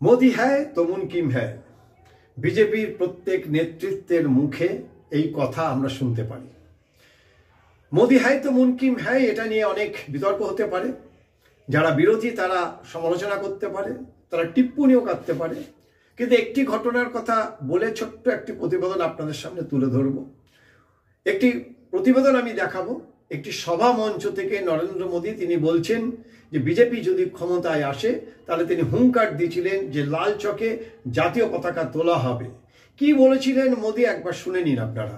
मोदी है तो मुमकिन है বিজেপির প্রত্যেক নেতৃত্বের মুখে এই কথা আমরা শুনতে পারি। মোদি है तो मुमकिन है এটা নিয়ে অনেক বিতর্ক হতে পারে, যারা বিরোধী তারা সমালোচনা করতে পারে, তারা টিপ্পনিও করতে পারে, কিন্তু একটি ঘটনার কথা বলে ছোট্ট একটি প্রতিবেদন আপনাদের সামনে তুলে ধরব। একটি প্রতিবেদন আমি দেখাবো। একটি সভা মঞ্চ থেকে নরেন্দ্র মোদী তিনি বলছেন যে বিজেপি যদি ক্ষমতায় আসে তাহলে তিনি হুঙ্কার দিয়েছিলেন যে লাল চকে জাতীয় পতাকা তোলা হবে। কি বলেছিলেন মোদী একবার শুনে নিন আপনারা।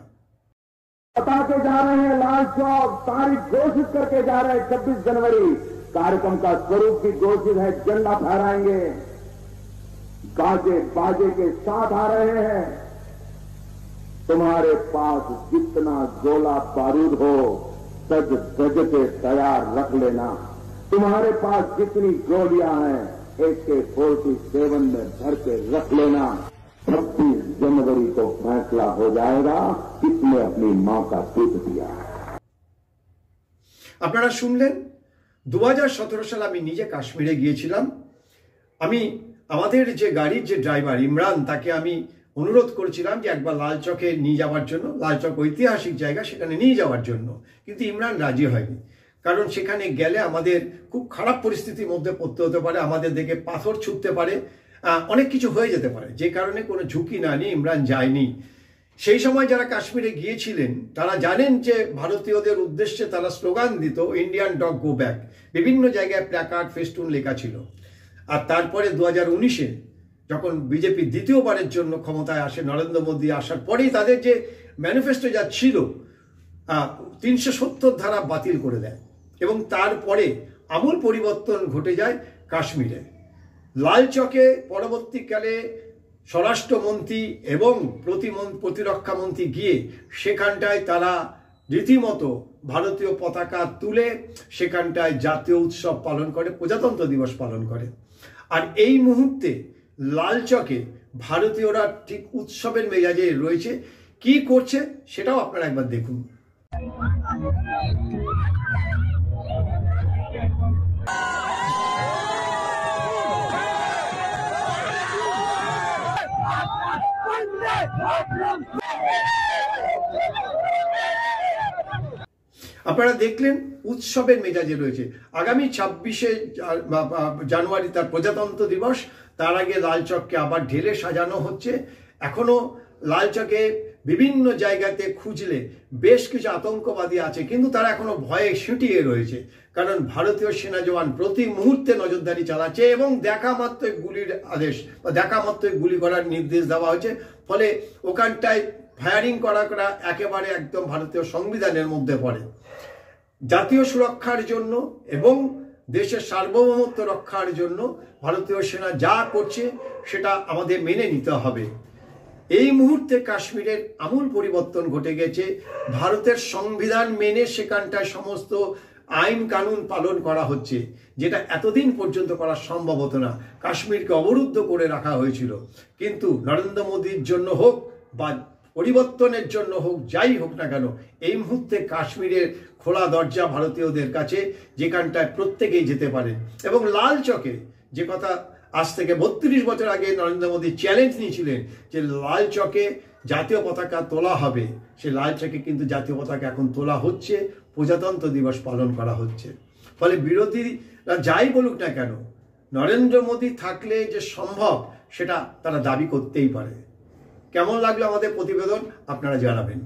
बता के जा रहे हैं लाल चौक तारीख घोषित करके जा रहे हैं 26 जनवरी। कार्यक्रम का स्वरूप भी घोषित है, झंडा फहराएंगे, गाजे बाजे के साथ आ रहे हैं। तुम्हारे पास जितना गोला बारूद हो सज धज के तैयार रख लेना। तुम्हारे पास जितनी गोलियां हैं AK-47 में भर के रख लेना। 26 जनवरी को फैसला हो जाएगा किसने अपनी मां का दूध दिया है। আপনারা শুনলেন। 2017 সালে আমি নিজে কাশ্মীরে গিয়েছিলাম। আমি আমাদের যে গাড়ির যে ড্রাইভার ইমরান তাকে আমি অনুরোধ করেছিলাম যে একবার লাল চকে নিয়ে যাওয়ার জন্য, লাল চক ঐতিহাসিক জায়গা, সেখানে নিয়ে যাওয়ার জন্য, কিন্তু ইমরান রাজি হয়নি। কারণ সেখানে গেলে আমাদের খুব খারাপ পরিস্থিতির মধ্যে পড়তে হতে পারে, আমাদের দিকে পাথর ছুটতে পারে, অনেক কিছু হয়ে যেতে পারে, যে কারণে কোনো ঝুঁকি না নিয়ে ইমরান যায়নি। সেই সময় যারা কাশ্মীরে গিয়েছিলেন তারা জানেন যে ভারতীয়দের উদ্দেশ্যে তারা স্লোগান দিত ইন্ডিয়ান ডগ গো ব্যাক, বিভিন্ন জায়গায় প্ল্যাকার্ড ফেস্টুন লেখা ছিল। আর তারপরে 2019-এ যখন বিজেপি দ্বিতীয়বারের জন্য ক্ষমতায় আসে, নরেন্দ্র মোদী আসার পরেই তাদের যে ম্যানিফেস্টো যা ছিল 370 ধারা বাতিল করে দেয় এবং তারপরে আমূল পরিবর্তন ঘটে যায় কাশ্মীরে। লাল চকে পরবর্তীকালে স্বরাষ্ট্রমন্ত্রী এবং প্রতিরক্ষা মন্ত্রী গিয়ে সেখানটায় তারা রীতিমতো ভারতীয় পতাকা তুলে সেখানটায় জাতীয় উৎসব পালন করে, প্রজাতন্ত্র দিবস পালন করে। আর এই মুহূর্তে লাল চকে ভারতীয়রা ঠিক উৎসবের মেজাজে রয়েছে। কি করছে সেটাও আপনারা একবার দেখুন। আপনারা দেখলেন উৎসবের মেজাজে রয়েছে। আগামী 26শে জানুয়ারি তার প্রজাতন্ত্র দিবস, তার আগে লাল চককে আবার ঢেলে সাজানো হচ্ছে। এখনো লাল চকে বিভিন্ন জায়গাতে খুঁজলে বেশ কিছু আতঙ্কবাদী আছে, কিন্তু তারা এখনো ভয়ে সিঁটিয়ে রয়েছে, কারণ ভারতীয় সেনা জওয়ান প্রতি মুহূর্তে নজরদারি চালাচ্ছে এবং দেখা মাত্রই গুলির আদেশ বা দেখা মাত্রই গুলি করার নির্দেশ দেওয়া হয়েছে। ফলে ওখানটায় ফায়ারিং করা একেবারে একদম ভারতীয় সংবিধানের মধ্যে পড়ে। জাতীয় সুরক্ষার জন্য এবং দেশের সার্বভৌমত্ব রক্ষার জন্য ভারতীয় সেনা যা করছে সেটা আমাদের মেনে নিতে হবে। এই মুহূর্তে কাশ্মীরের আমূল পরিবর্তন ঘটে গেছে। ভারতের সংবিধান মেনে সেখানটায় সমস্ত আইন কানুন পালন করা হচ্ছে, যেটা এতদিন পর্যন্ত করা সম্ভব হতো না। কাশ্মীরকে অবরুদ্ধ করে রাখা হয়েছিল, কিন্তু নরেন্দ্র মোদীর জন্য হোক বা পরিবর্তনের জন্য হোক, যাই হোক না কেন, এই মুহূর্তে কাশ্মীরের খোলা দরজা ভারতীয়দের কাছে, যেখানটায় প্রত্যেকেই যেতে পারে। এবং লাল চকে যে কথা আজ থেকে 32 বছর আগে নরেন্দ্র মোদী চ্যালেঞ্জ নিয়েছিলেন যে লাল চকে জাতীয় পতাকা তোলা হবে, সে লাল চকে কিন্তু জাতীয় পতাকা এখন তোলা হচ্ছে, প্রজাতন্ত্র দিবস পালন করা হচ্ছে। ফলে বিরোধীরা যাই বলুক না কেন, নরেন্দ্র মোদী থাকলে যে সম্ভব সেটা তারা দাবি করতেই পারে। কেমন লাগলো আমাদের প্রতিবেদন আপনারা জানাবেন।